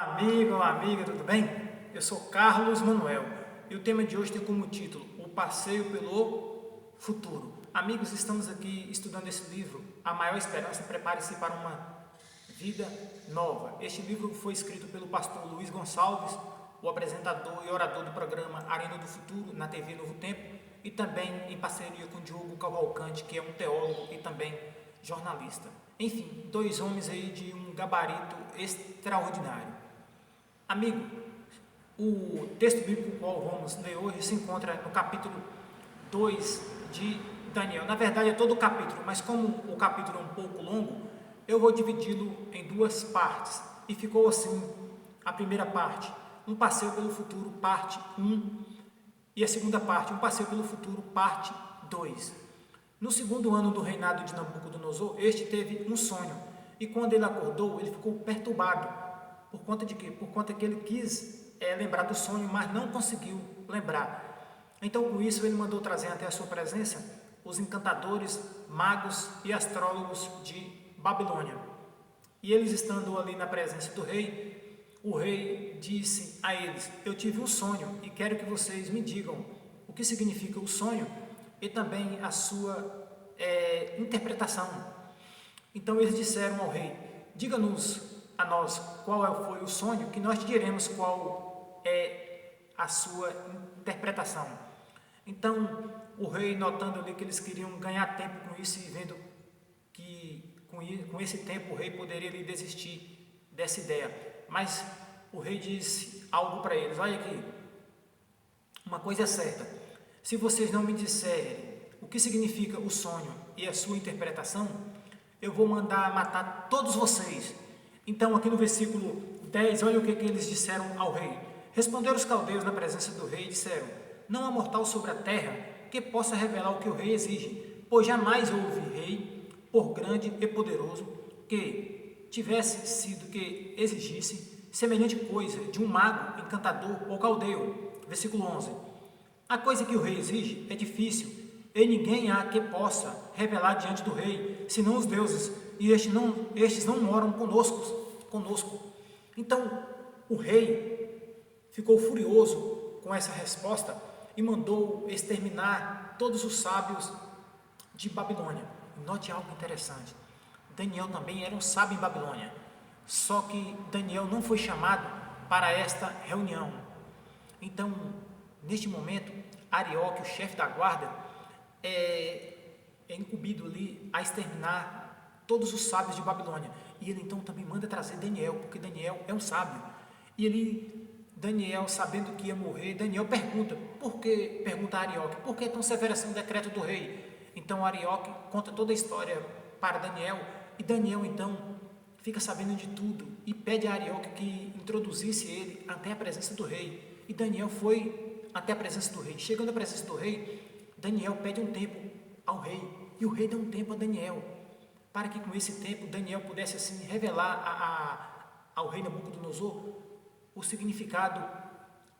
Amigo, amiga, tudo bem? Eu sou Carlos Manuel e o tema de hoje tem como título O Passeio pelo Futuro. Amigos, estamos aqui estudando esse livro, A Maior Esperança, Prepare-se para uma Vida Nova. Este livro foi escrito pelo pastor Luiz Gonçalves, o apresentador e orador do programa Arena do Futuro na TV Novo Tempo, e também em parceria com Diogo Cavalcante, que é um teólogo e também jornalista. Enfim, dois homens aí de um gabarito extraordinário. Amigo, o texto bíblico que vamos ler hoje se encontra no capítulo 2 de Daniel. Na verdade é todo o capítulo, mas como o capítulo é um pouco longo, eu vou dividi-lo em duas partes. E ficou assim, a primeira parte, Um Passeio pelo Futuro, parte 1, e a segunda parte, Um Passeio pelo Futuro, parte 2. No segundo ano do reinado de Nabucodonosor, este teve um sonho, e quando ele acordou, ele ficou perturbado. Por conta de quê? Por conta que ele quis lembrar do sonho, mas não conseguiu lembrar. Então, com isso, ele mandou trazer até a sua presença os encantadores, magos e astrólogos de Babilônia. E eles estando ali na presença do rei, o rei disse a eles: eu tive um sonho e quero que vocês me digam o que significa o sonho e também a sua interpretação. Então eles disseram ao rei: diga-nos a nós qual foi o sonho, que nós te diremos qual é a sua interpretação. Então o rei, notando ali que eles queriam ganhar tempo com isso e vendo que com esse tempo o rei poderia ali desistir dessa ideia, mas o rei disse algo para eles: olha aqui, uma coisa é certa, se vocês não me disserem o que significa o sonho e a sua interpretação, eu vou mandar matar todos vocês. Então aqui no versículo 10, olha o que eles disseram ao rei. Responderam os caldeus na presença do rei e disseram: não há mortal sobre a terra que possa revelar o que o rei exige, pois jamais houve rei, por grande e poderoso, que tivesse sido que exigisse semelhante coisa de um mago, encantador ou caldeu. Versículo 11. A coisa que o rei exige é difícil, e ninguém há que possa revelar diante do rei, senão os deuses, e estes não moram conosco. Então o rei ficou furioso com essa resposta e mandou exterminar todos os sábios de Babilônia. Note algo interessante: Daniel também era um sábio em Babilônia, só que Daniel não foi chamado para esta reunião. Então, neste momento, Arioque, o chefe da guarda, é incumbido ali a exterminar todos os sábios de Babilônia. E ele então também manda trazer Daniel, porque Daniel é um sábio. E ele, Daniel, sabendo que ia morrer, Daniel pergunta a Arioque: por que tão severo assim o decreto do rei? Então Arioque conta toda a história para Daniel, e Daniel então fica sabendo de tudo e pede a Arioque que introduzisse ele até a presença do rei. E Daniel foi até a presença do rei. Chegando à presença do rei, Daniel pede um tempo ao rei, e o rei dá um tempo a Daniel, para que com esse tempo Daniel pudesse assim revelar ao rei Nabucodonosor o significado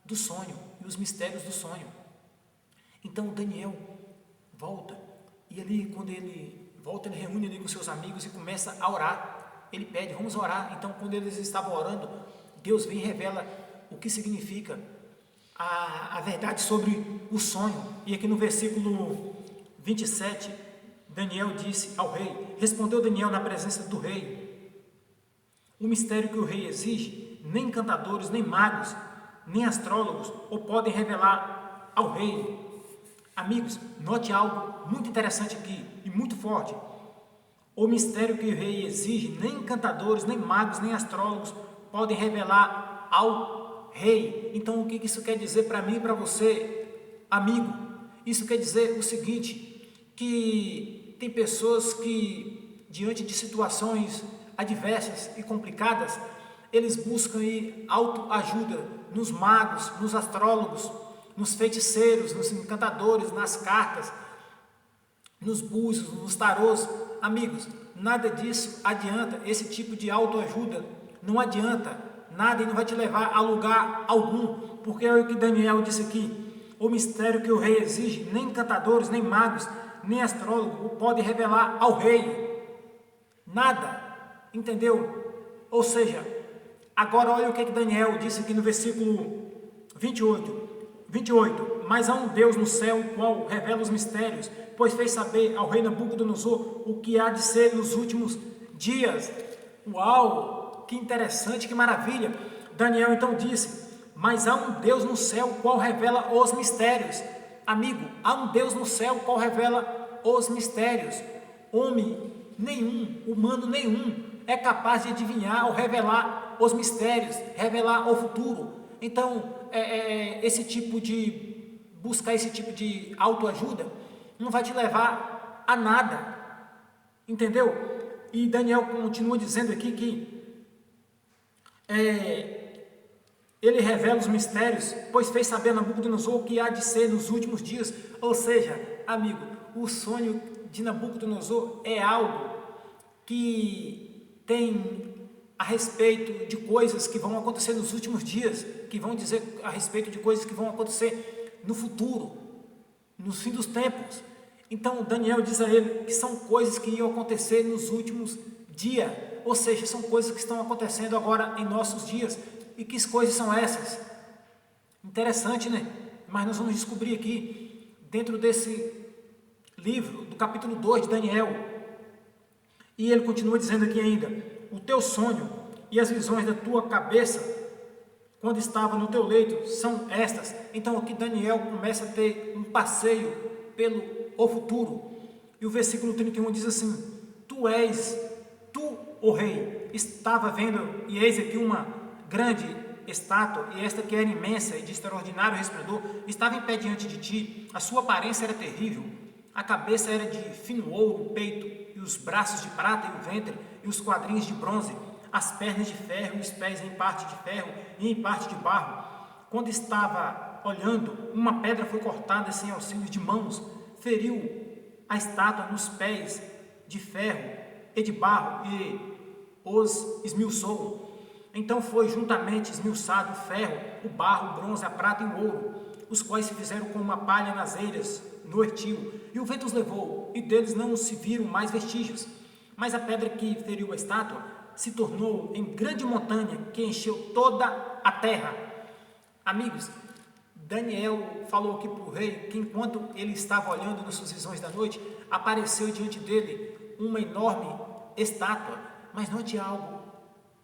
do sonho e os mistérios do sonho. Então Daniel volta, e ali quando ele volta, ele reúne ali com seus amigos e começa a orar. Ele pede: vamos orar. Então quando eles estavam orando, Deus vem e revela o que significa a verdade sobre o sonho. E aqui no versículo 27, Daniel disse ao rei, respondeu Daniel na presença do rei: o mistério que o rei exige, nem encantadores, nem magos, nem astrólogos o podem revelar ao rei. Amigos, note algo muito interessante aqui e muito forte. O mistério que o rei exige, nem encantadores, nem magos, nem astrólogos podem revelar ao rei. Então, o que isso quer dizer para mim e para você, amigo? Isso quer dizer o seguinte: que tem pessoas que, diante de situações adversas e complicadas, eles buscam autoajuda nos magos, nos astrólogos, nos feiticeiros, nos encantadores, nas cartas, nos búzios, nos tarôs. Amigos, nada disso adianta. Esse tipo de autoajuda não adianta nada e não vai te levar a lugar algum, porque é o que Daniel disse aqui: o mistério que o rei exige, nem encantadores, nem magos, nem astrólogos o podem revelar ao rei. Nada, entendeu? Ou seja, Agora olha o que Daniel disse aqui no versículo 28. Mas há um Deus no céu, o qual revela os mistérios, pois fez saber ao rei Nabucodonosor o que há de ser nos últimos dias. Uau, que interessante, que maravilha. Daniel então disse, mas há um Deus no céu, o qual revela os mistérios. Amigo, há um Deus no céu, o qual revela os mistérios. Homem nenhum, humano nenhum, é capaz de adivinhar ou revelar os mistérios, revelar o futuro. Então, buscar esse tipo de autoajuda não vai te levar a nada, entendeu? E Daniel continua dizendo aqui que ele revela os mistérios, pois fez saber a Nabucodonosor o que há de ser nos últimos dias. Ou seja, amigo, o sonho de Nabucodonosor é algo que tem a respeito de coisas que vão acontecer nos últimos dias, que vão dizer a respeito de coisas que vão acontecer no futuro, no fim dos tempos. Então Daniel diz a ele que são coisas que iam acontecer nos últimos dias, ou seja, são coisas que estão acontecendo agora em nossos dias. E que coisas são essas? Interessante, né? Mas nós vamos descobrir aqui, dentro desse livro, do capítulo 2 de Daniel. E ele continua dizendo aqui ainda, o teu sonho e as visões da tua cabeça, quando estava no teu leito, são estas. Então aqui Daniel começa a ter um passeio pelo futuro. E o versículo 31 diz assim, tu, ó rei, estava vendo, e eis aqui uma grande estátua, e esta que era imensa e de extraordinário resplendor, estava em pé diante de ti. A sua aparência era terrível, a cabeça era de fino ouro, o peito e os braços de prata e o ventre e os quadris de bronze, as pernas de ferro e os pés em parte de ferro e em parte de barro. Quando estava olhando, uma pedra foi cortada sem auxílio de mãos, feriu a estátua nos pés de ferro e de barro e os esmiuçou. Então foi juntamente esmiuçado o ferro, o barro, o bronze, a prata e o ouro, os quais se fizeram como uma palha nas eiras, no ertil, e o vento os levou, e deles não se viram mais vestígios. Mas a pedra que feriu a estátua se tornou em grande montanha que encheu toda a terra. Amigos, Daniel falou aqui para o rei que enquanto ele estava olhando nas suas visões da noite, apareceu diante dele uma enorme estátua. Mas note algo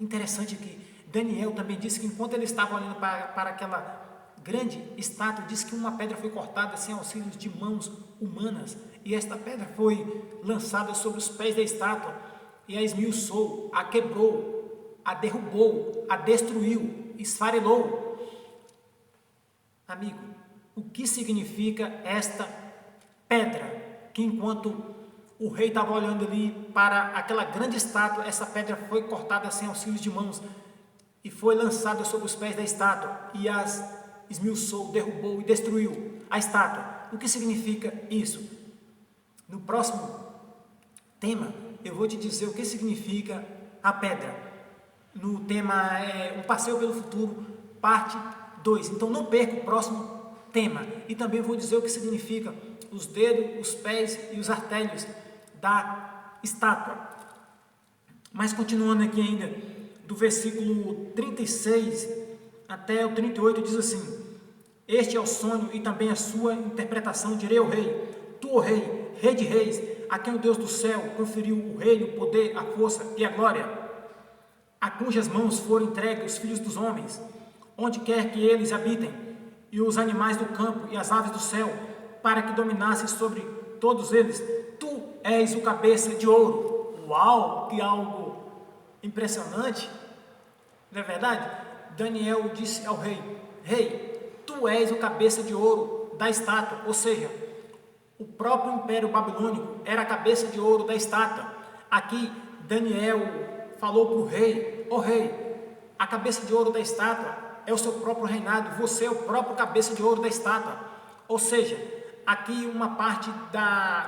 interessante aqui. Daniel também disse que enquanto ele estava olhando para aquela grande estátua, disse que uma pedra foi cortada sem auxílio de mãos humanas, e esta pedra foi lançada sobre os pés da estátua, e a esmiuçou, a quebrou, a derrubou, a destruiu, esfarelou. Amigo, o que significa esta pedra? Que enquanto o rei estava olhando ali para aquela grande estátua, essa pedra foi cortada sem auxílio de mãos e foi lançada sobre os pés da estátua e as esmiuçou, derrubou e destruiu a estátua. O que significa isso? No próximo tema eu vou te dizer o que significa a pedra. No tema Um Passeio pelo Futuro, parte 2. Então não perca o próximo tema. E também vou dizer o que significa os dedos, os pés e os artérios da estátua. Mas continuando aqui ainda, do versículo 36 até o 38, diz assim: este é o sonho e também a sua interpretação, direi ao rei, tu, ó rei, rei de reis, a quem o Deus do céu conferiu o reino, o poder, a força e a glória, a cujas mãos foram entregues os filhos dos homens, onde quer que eles habitem, e os animais do campo e as aves do céu, para que dominasses sobre todos eles. Tu és o cabeça de ouro. Uau, que algo impressionante, não é verdade? Daniel disse ao rei: rei, tu és o cabeça de ouro da estátua, ou seja, o próprio Império Babilônico era a cabeça de ouro da estátua. Aqui Daniel falou para o rei: ó rei, a cabeça de ouro da estátua é o seu próprio reinado, você é o próprio cabeça de ouro da estátua. Ou seja, aqui uma parte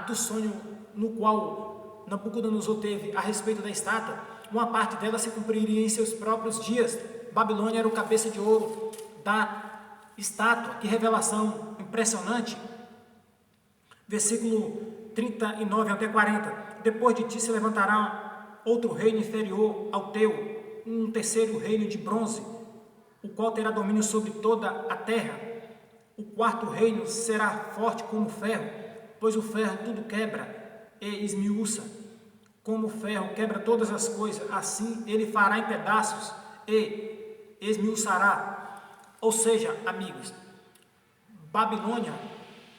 do sonho no qual Nabucodonosor teve a respeito da estátua, uma parte dela se cumpriria em seus próprios dias. Babilônia era o cabeça de ouro da estátua. Que revelação impressionante. Versículo 39 até 40. Depois de ti se levantará outro reino inferior ao teu, um terceiro reino de bronze, o qual terá domínio sobre toda a terra. O quarto reino será forte como ferro, pois o ferro tudo quebra e esmiuça. Como o ferro quebra todas as coisas, assim ele fará em pedaços e esmiuçará. Ou seja, amigos, Babilônia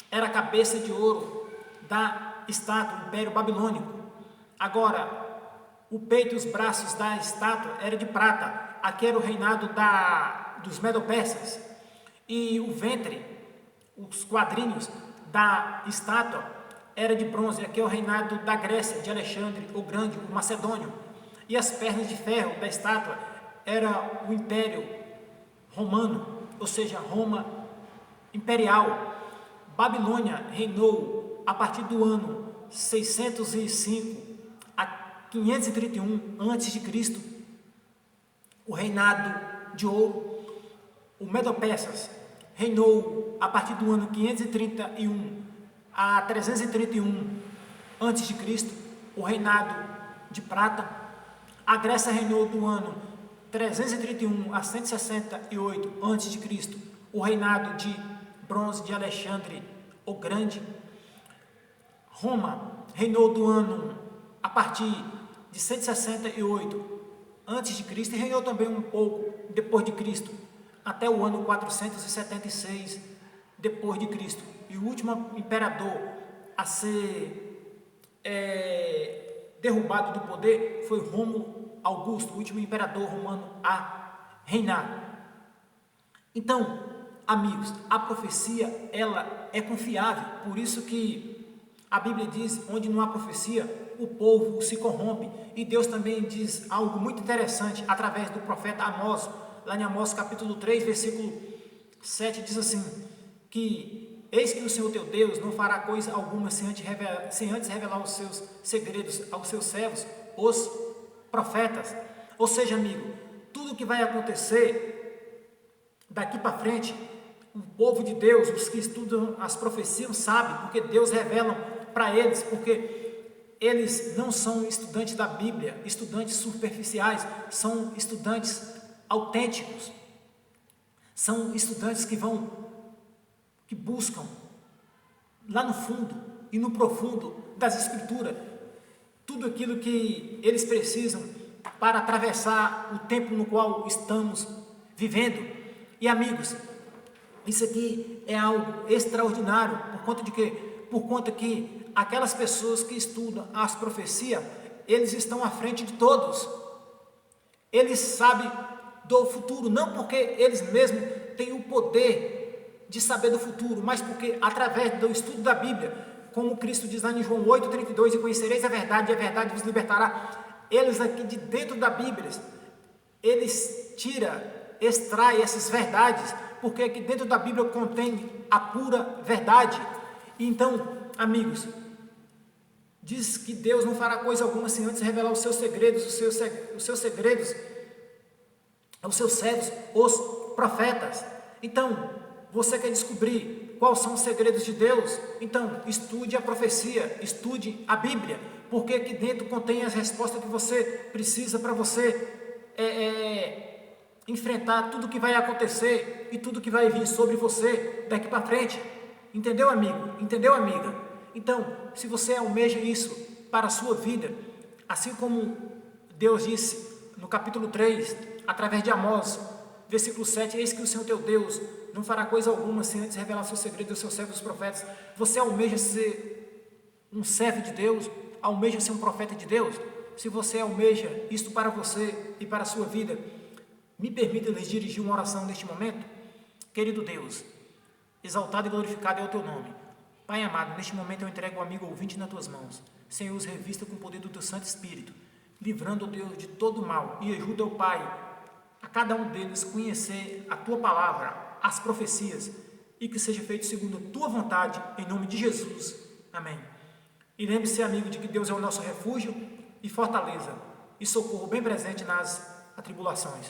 era a cabeça de ouro da estátua do Império Babilônico. Agora, o peito e os braços da estátua era de prata. Aqui era o reinado dos Medo-Persas. E o ventre, os quadrinhos da estátua era de bronze. Aqui é o reinado da Grécia, de Alexandre o Grande, o Macedônio. E as pernas de ferro da estátua era o Império Romano, ou seja, Roma imperial. Babilônia reinou a partir do ano 605 a 531 a.C., o reinado de ouro. O Medo-Persas reinou a partir do ano 531 a 331 a.C., o reinado de prata. A Grécia reinou do ano 331 a 168 a.C., o reinado de bronze de Alexandre o Grande. Roma reinou do ano a partir de 168 a.C. e reinou também um pouco depois de Cristo, até o ano 476 depois de Cristo. E o último imperador a ser derrubado do poder foi Rômulo Augusto, o último imperador romano a reinar. Então, amigos, a profecia, ela é confiável, por isso que a Bíblia diz, onde não há profecia, o povo se corrompe. E Deus também diz algo muito interessante, através do profeta Amós, lá em Amós capítulo 3, versículo 7, diz assim, que eis que o Senhor teu Deus não fará coisa alguma sem antes revelar os seus segredos aos seus servos, os profetas. Ou seja, amigo, tudo que vai acontecer daqui para frente, o povo de Deus, os que estudam as profecias, sabem, porque Deus revela para eles, porque eles não são estudantes da Bíblia, estudantes superficiais, são estudantes autênticos, são estudantes que buscam lá no fundo e no profundo das Escrituras, tudo aquilo que eles precisam para atravessar o tempo no qual estamos vivendo. E amigos, isso aqui é algo extraordinário, por conta de quê? Por conta que aquelas pessoas que estudam as profecias, eles estão à frente de todos. Eles sabem do futuro, não porque eles mesmos têm o poder de saber do futuro, mas porque através do estudo da Bíblia, como Cristo diz lá em João 8,32, e conhecereis a verdade, e a verdade vos libertará. Eles aqui de dentro da Bíblia, eles extraem essas verdades, porque aqui dentro da Bíblia contém a pura verdade. Então, amigos, diz que Deus não fará coisa alguma sem antes revelar os seus segredos, os seus segredos aos seus servos, os profetas. Então, você quer descobrir quais são os segredos de Deus? Então, estude a profecia, estude a Bíblia, porque aqui dentro contém as respostas que você precisa para você enfrentar tudo que vai acontecer e tudo que vai vir sobre você daqui para frente. Entendeu, amigo? Entendeu, amiga? Então, se você almeja isso para a sua vida, assim como Deus disse no capítulo 3, através de Amós, versículo 7, eis que o Senhor teu Deus não fará coisa alguma sem antes revelar seus segredos aos seus servos os profetas. Você almeja ser um servo de Deus? Almeja ser um profeta de Deus? Se você almeja isto para você e para a sua vida, me permita lhes dirigir uma oração neste momento. Querido Deus, exaltado e glorificado é o teu nome. Pai amado, neste momento eu entrego o amigo ouvinte nas tuas mãos. Senhor, os revista com o poder do teu Santo Espírito, livrando, ó Deus, de todo mal, e ajuda, ó Pai, a cada um deles conhecer a tua palavra, as profecias, e que seja feito segundo a tua vontade, em nome de Jesus. Amém. E lembre-se, amigo, de que Deus é o nosso refúgio e fortaleza, e socorro bem presente nas atribulações.